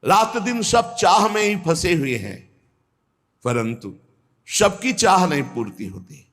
रात दिन सब चाह में ही फंसे हुए हैं, परंतु सबकी चाह नहीं पूर्ति होती।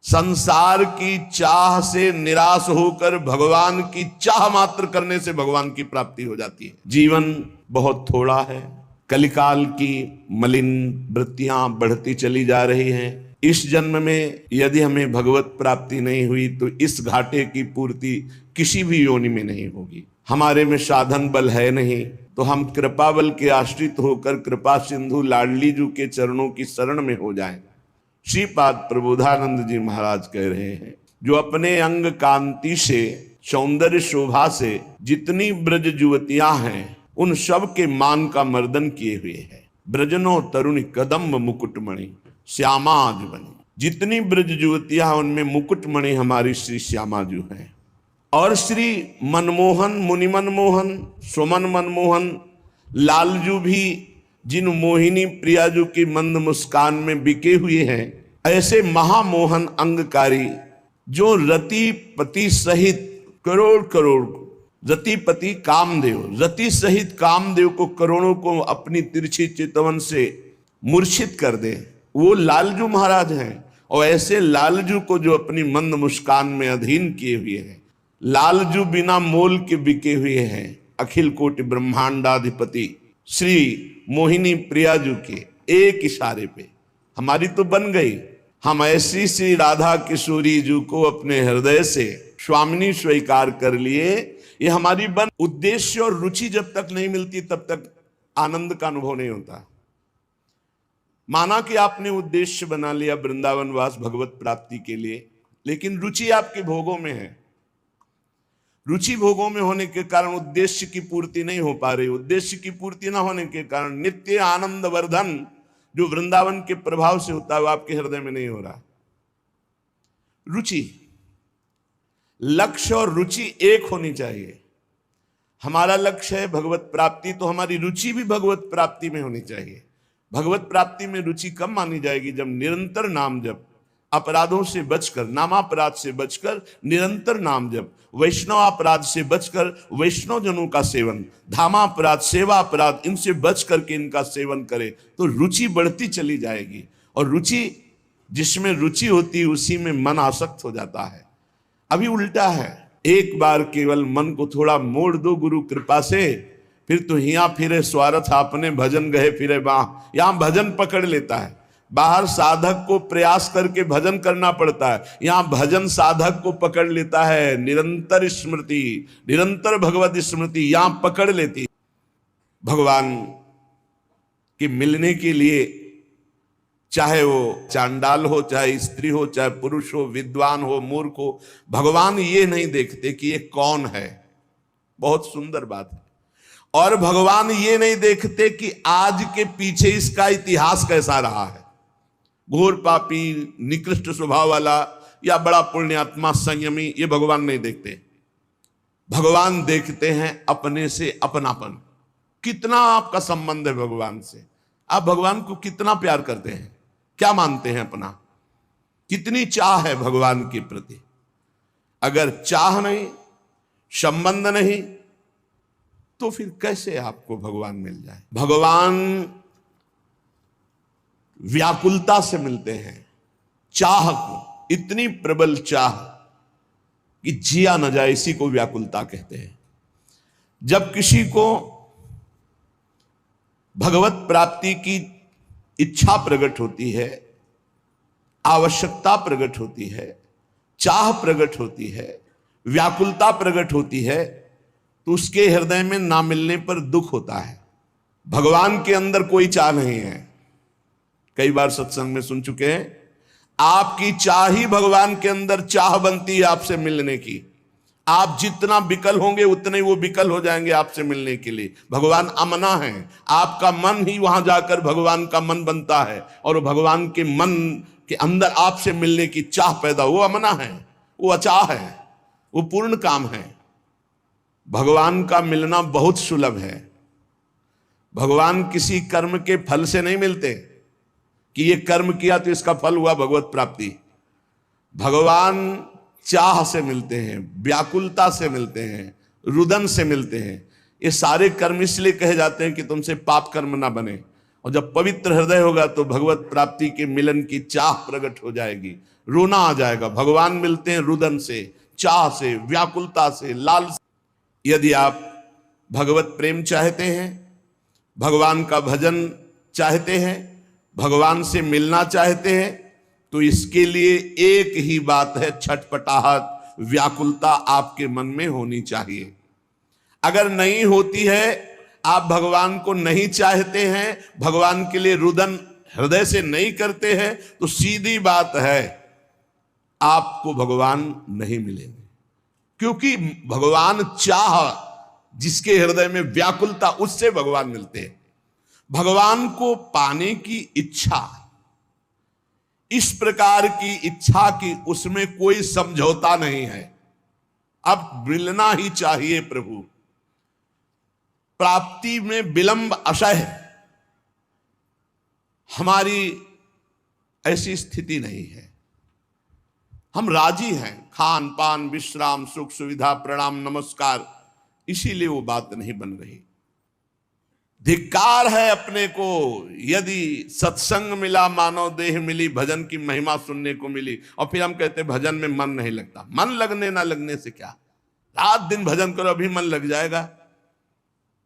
संसार की चाह से निराश होकर भगवान की चाह मात्र करने से भगवान की प्राप्ति हो जाती है। जीवन बहुत थोड़ा है, कलिकाल की मलिन वृत्तियां बढ़ती चली जा रही हैं। इस जन्म में यदि हमें भगवत प्राप्ति नहीं हुई तो इस घाटे की पूर्ति किसी भी योनि में नहीं होगी। हमारे में साधन बल है नहीं, तो हम कृपा बल के आश्रित होकर कृपा सिंधु लाडली जी के चरणों की शरण में हो जाएं। श्रीपाद प्रबोधानंद जी महाराज कह रहे हैं, जो अपने अंग कांति से, सौंदर्य शोभा से जितनी ब्रज युवतियां हैं उन सब के मान का मर्दन किए हुए है। ब्रजनो तरुणी कदम्ब मुकुटमणि श्यामा आज बनी। जितनी ब्रज युवतियां उनमें मुकुटमणि हमारी श्री श्यामा जी हैं। और श्री मनमोहन, मुनि मनमोहन, सुमन मनमोहन लालजू भी जिन मोहिनी प्रियाजू की मंद मुस्कान में बिके हुए हैं, ऐसे महामोहन अंगकारी जो रतिपति सहित करोड़ करोड़ रतिपति कामदेव, रति सहित कामदेव को करोड़ों को अपनी तिरछी चितवन से मूर्छित कर दे, वो लालजू महाराज हैं। और ऐसे लालजू को जो अपनी मंद मुस्कान में अधीन किए हुए हैं, लालजू बिना मोल के बिके हुए हैं। अखिल कोटि ब्रह्मांडाधिपति श्री मोहिनी प्रियाजू के एक इशारे पे हमारी तो बन गई। हम ऐसी श्री राधा किशोरी जी को अपने हृदय से स्वामिनी स्वीकार कर लिए। ये हमारी बन। उद्देश्य और रुचि जब तक नहीं मिलती तब तक आनंद का अनुभव नहीं होता। माना कि आपने उद्देश्य बना लिया वृंदावन वास भगवत प्राप्ति के लिए, लेकिन रुचि आपके भोगों में है। रुचि भोगों में होने के कारण उद्देश्य की पूर्ति नहीं हो पा रही। उद्देश्य की पूर्ति न होने के कारण नित्य आनंद वर्धन जो वृंदावन के प्रभाव से होता है वो आपके हृदय में नहीं हो रहा। रुचि, लक्ष्य और रुचि एक होनी चाहिए। हमारा लक्ष्य है भगवत प्राप्ति, तो हमारी रुचि भी भगवत प्राप्ति में होनी चाहिए। भगवत प्राप्ति में रुचि कब मानी जाएगी? जब निरंतर नाम जप, अपराधों से बचकर, नामापराध से बचकर निरंतर नाम जप, वैष्णव अपराध से बचकर वैष्णव जनों का सेवन, धामापराध, सेवा अपराध, इनसे बच करके इनका सेवन करे तो रुचि बढ़ती चली जाएगी। और रुचि, जिसमें रुचि होती है उसी में मन आसक्त हो जाता है। अभी उल्टा है, एक बार केवल मन को थोड़ा मोड़ दो गुरु कृपा से, फिर तो हिया फिरे स्वार्थ आपने भजन गए फिरे बाह। यहां भजन पकड़ लेता है। बाहर साधक को प्रयास करके भजन करना पड़ता है, यहां भजन साधक को पकड़ लेता है। निरंतर स्मृति, निरंतर भगवत स्मृति यहां पकड़ लेती। भगवान के मिलने के लिए, चाहे वो चांडाल हो, चाहे स्त्री हो, चाहे पुरुष हो, विद्वान हो, मूर्ख हो, भगवान ये नहीं देखते कि ये कौन है। बहुत सुंदर बात है। और भगवान ये नहीं देखते कि आज के पीछे इसका इतिहास कैसा रहा है। घोर पापी, निकृष्ट स्वभाव वाला या बड़ा पुण्यात्मा, संयमी, ये भगवान नहीं देखते। भगवान देखते हैं अपने से अपनापन। कितना आपका संबंध है भगवान से, आप भगवान को कितना प्यार करते हैं, क्या मानते हैं अपना, कितनी चाह है भगवान के प्रति। अगर चाह नहीं, संबंध नहीं, तो फिर कैसे आपको भगवान मिल जाए। भगवान व्याकुलता से मिलते हैं, चाह को, इतनी प्रबल चाह कि जिया न जाए, इसी को व्याकुलता कहते हैं। जब किसी को भगवत प्राप्ति की इच्छा प्रकट होती है, आवश्यकता प्रकट होती है, चाह प्रकट होती है, व्याकुलता प्रकट होती है, तो उसके हृदय में ना मिलने पर दुख होता है। भगवान के अंदर कोई चाह नहीं है। कई बार सत्संग में सुन चुके हैं, आपकी चाह ही भगवान के अंदर चाह बनती है आपसे मिलने की। आप जितना विकल होंगे उतने ही वो विकल हो जाएंगे आपसे मिलने के लिए। भगवान अमना है, आपका मन ही वहां जाकर भगवान का मन बनता है, और भगवान के मन के अंदर आपसे मिलने की चाह पैदा, वो अमना है, वो अचाह है, वो पूर्ण काम है। भगवान का मिलना बहुत सुलभ है। भगवान किसी कर्म के फल से नहीं मिलते कि ये कर्म किया तो इसका फल हुआ भगवत प्राप्ति। भगवान चाह से मिलते हैं, व्याकुलता से मिलते हैं, रुदन से मिलते हैं। ये सारे कर्म इसलिए कहे जाते हैं कि तुमसे पाप कर्म ना बने, और जब पवित्र हृदय होगा तो भगवत प्राप्ति के मिलन की चाह प्रकट हो जाएगी, रोना आ जाएगा। भगवान मिलते हैं रुदन से, चाह से, व्याकुलता से, लाल से। यदि आप भगवत प्रेम चाहते हैं, भगवान का भजन चाहते हैं, भगवान से मिलना चाहते हैं, तो इसके लिए एक ही बात है, छटपटाहट, व्याकुलता आपके मन में होनी चाहिए। अगर नहीं होती है, आप भगवान को नहीं चाहते हैं, भगवान के लिए रुदन हृदय से नहीं करते हैं, तो सीधी बात है आपको भगवान नहीं मिलेंगे। क्योंकि भगवान चाह, जिसके हृदय में व्याकुलता, उससे भगवान मिलते हैं। भगवान को पाने की इच्छा, इस प्रकार की इच्छा की उसमें कोई समझौता नहीं है, अब मिलना ही चाहिए प्रभु। प्राप्ति में विलंब असह्य, हमारी ऐसी स्थिति नहीं है। हम राजी हैं, खान पान विश्राम सुख सुविधा प्रणाम नमस्कार, इसीलिए वो बात नहीं बन रही। धिक्कार है अपने को, यदि सत्संग मिला मानव देह मिली, भजन की महिमा सुनने को मिली, और फिर हम कहते भजन में मन नहीं लगता। मन लगने ना लगने से क्या, रात दिन भजन करो अभी मन लग जाएगा।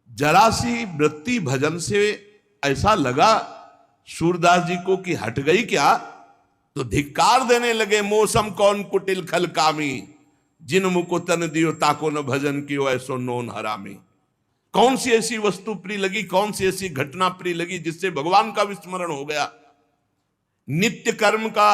जरा सी वृत्ति भजन से ऐसा लगा सूरदास जी को कि हट गई क्या, तो धिक्कार देने लगे। मौसम कौन कुटिल खल कामी, जिन मुको तन दियो ताको न भजन कियो ऐसो नोन हरामी। कौन सी ऐसी वस्तु प्रिय लगी, कौन सी ऐसी घटना प्रिय लगी जिससे भगवान का विस्मरण हो गया। नित्य कर्म का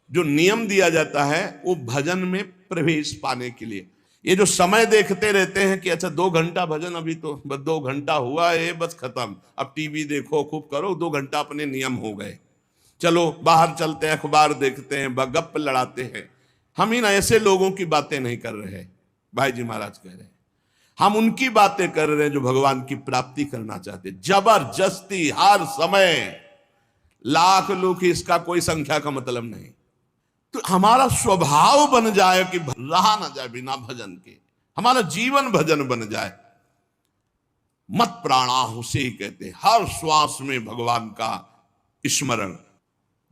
जो नियम दिया जाता है वो भजन में प्रवेश पाने के लिए। ये जो समय देखते रहते हैं कि अच्छा 2 घंटा भजन, अभी तो बस 2 घंटा हुआ है, बस खत्म, अब टीवी देखो खूब करो, 2 घंटा अपने नियम हो गए, चलो बाहर चलते हैं, अखबार देखते हैं, गप लड़ाते हैं। हम इन ऐसे लोगों की बातें नहीं कर रहे, भाई जी महाराज कह रहे हैं, हम उनकी बातें कर रहे हैं जो भगवान की प्राप्ति करना चाहते। जबरदस्ती हर समय लाख लोग, इसका कोई संख्या का मतलब नहीं। तो हमारा स्वभाव बन जाए कि रहा ना जाए बिना भजन के, हमारा जीवन भजन बन जाए। मत प्राणा उसे ही कहते हैं, हर श्वास में भगवान का स्मरण।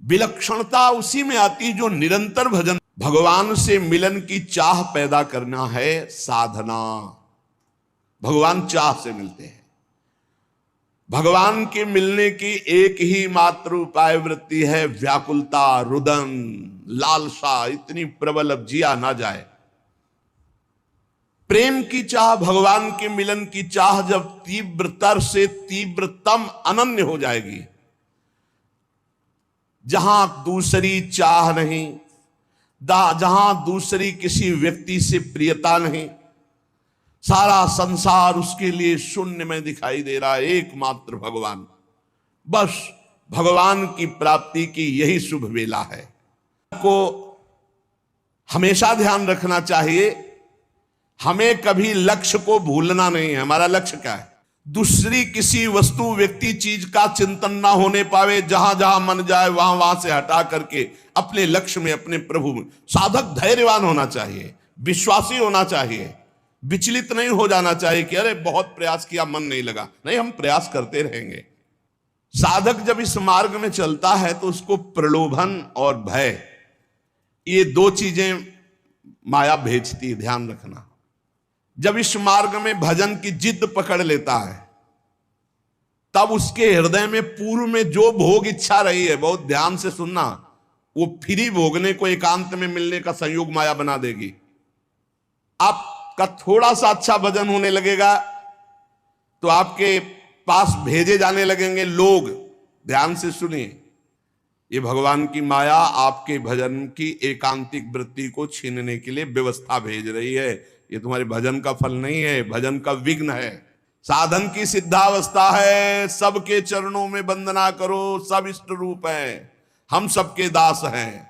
विलक्षणता उसी में आती जो निरंतर भजन। भगवान से मिलन की चाह पैदा करना है साधना। भगवान चाह से मिलते हैं। भगवान के मिलने की एक ही मात्र उपाय वृत्ति है, व्याकुलता, रुदन, लालसा इतनी प्रबल अब जिया ना जाए। प्रेम की चाह, भगवान के मिलन की चाह जब तीव्रतर से तीव्रतम अनन्य हो जाएगी, जहां दूसरी चाह नहीं, जहां दूसरी किसी व्यक्ति से प्रियता नहीं, सारा संसार उसके लिए शून्य में दिखाई दे रहा है, एकमात्र भगवान। बस भगवान की प्राप्ति की यही शुभ वेला है। को हमेशा ध्यान रखना चाहिए, हमें कभी लक्ष्य को भूलना नहीं है। हमारा लक्ष्य क्या है? दूसरी किसी वस्तु व्यक्ति चीज का चिंतन ना होने पावे, जहां जहां मन जाए वहां वहां से हटा करके अपने लक्ष्य में, अपने प्रभु में। साधक धैर्यवान होना चाहिए, विश्वासी होना चाहिए, विचलित नहीं हो जाना चाहिए कि अरे बहुत प्रयास किया मन नहीं लगा। नहीं, हम प्रयास करते रहेंगे। साधक जब इस मार्ग में चलता है तो उसको प्रलोभन और भय, ये 2 चीजें माया भेजती है, ध्यान रखना। जब इस मार्ग में भजन की जिद पकड़ लेता है, तब उसके हृदय में पूर्व में जो भोग इच्छा रही है, बहुत ध्यान से सुनना, वो फ्री भोगने को, एकांत में मिलने का संयोग माया बना देगी। आपका थोड़ा सा अच्छा भजन होने लगेगा तो आपके पास भेजे जाने लगेंगे लोग। ध्यान से सुनिए, ये भगवान की माया आपके भजन की एकांतिक वृत्ति को छीनने के लिए व्यवस्था भेज रही है। ये तुम्हारे भजन का फल नहीं है, भजन का विघ्न है। साधन की सिद्धावस्था है, सबके चरणों में वंदना करो, सब इष्ट रूप है, हम सबके दास हैं।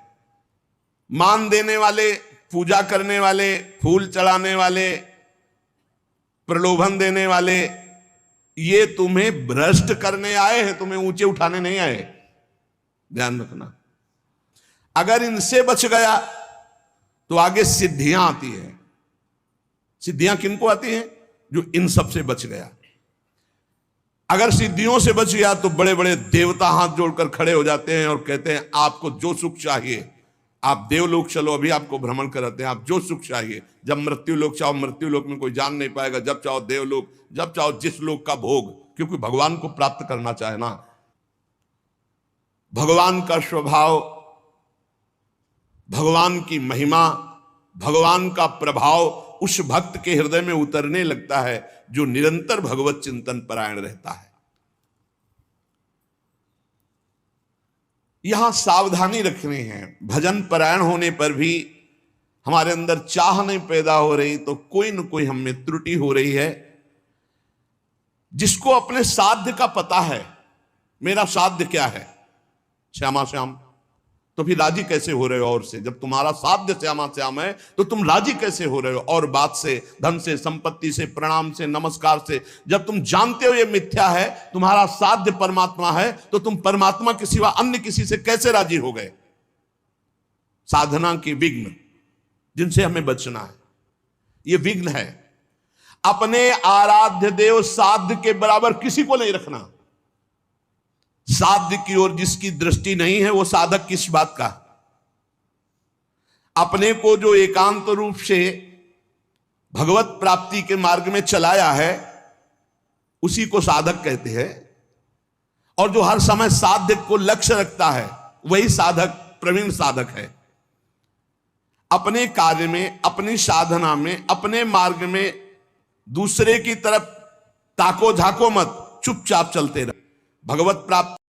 मान देने वाले, पूजा करने वाले, फूल चढ़ाने वाले, प्रलोभन देने वाले, ये तुम्हें भ्रष्ट करने आए हैं, तुम्हें ऊंचे उठाने नहीं आए। ध्यान रखना, अगर इनसे बच गया तो आगे सिद्धियां आती है। सिद्धियां किनको आती हैं? जो इन सब से बच गया। अगर सिद्धियों से बच गया तो बड़े बड़े देवता हाथ जोड़कर खड़े हो जाते हैं और कहते हैं आपको जो सुख चाहिए आप देवलोक चलो, अभी आपको भ्रमण कराते हैं, आप जो सुख चाहिए। जब मृत्यु लोक चाहो मृत्यु लोक में कोई जान नहीं पाएगा, जब चाहो देवलोक, जब चाहो जिस लोक का भोग, क्योंकि भगवान को प्राप्त करना चाहे ना। भगवान का स्वभाव, भगवान की महिमा, भगवान का प्रभाव उस भक्त के हृदय में उतरने लगता है जो निरंतर भगवत चिंतन परायण रहता है। यहां सावधानी रखनी है। भजन परायण होने पर भी हमारे अंदर चाह नहीं पैदा हो रही तो कोई न कोई हम में त्रुटि हो रही है। जिसको अपने साध्य का पता है, मेरा साध्य क्या है, श्यामा श्याम, तो फिर राजी कैसे हो रहे हो और से? जब तुम्हारा साध्य श्यामा श्याम है तो तुम राजी कैसे हो रहे हो और बात से, धन से, संपत्ति से, प्रणाम से, नमस्कार से? जब तुम जानते हो ये मिथ्या है, तुम्हारा साध्य परमात्मा है, तो तुम परमात्मा के सिवा अन्य किसी से कैसे राजी हो गए? साधना के विघ्न जिनसे हमें बचना है, ये विघ्न है। अपने आराध्य देव साध्य के बराबर किसी को नहीं रखना। साध्य की ओर जिसकी दृष्टि नहीं है वो साधक किस बात का? अपने को जो एकांत रूप से भगवत प्राप्ति के मार्ग में चलाया है उसी को साधक कहते हैं। और जो हर समय साध्य को लक्ष्य रखता है वही साधक, प्रवीण साधक है। अपने कार्य में, अपनी साधना में, अपने मार्ग में दूसरे की तरफ ताको झाको मत, चुपचाप चलते रहो। भगवत प्राप्ति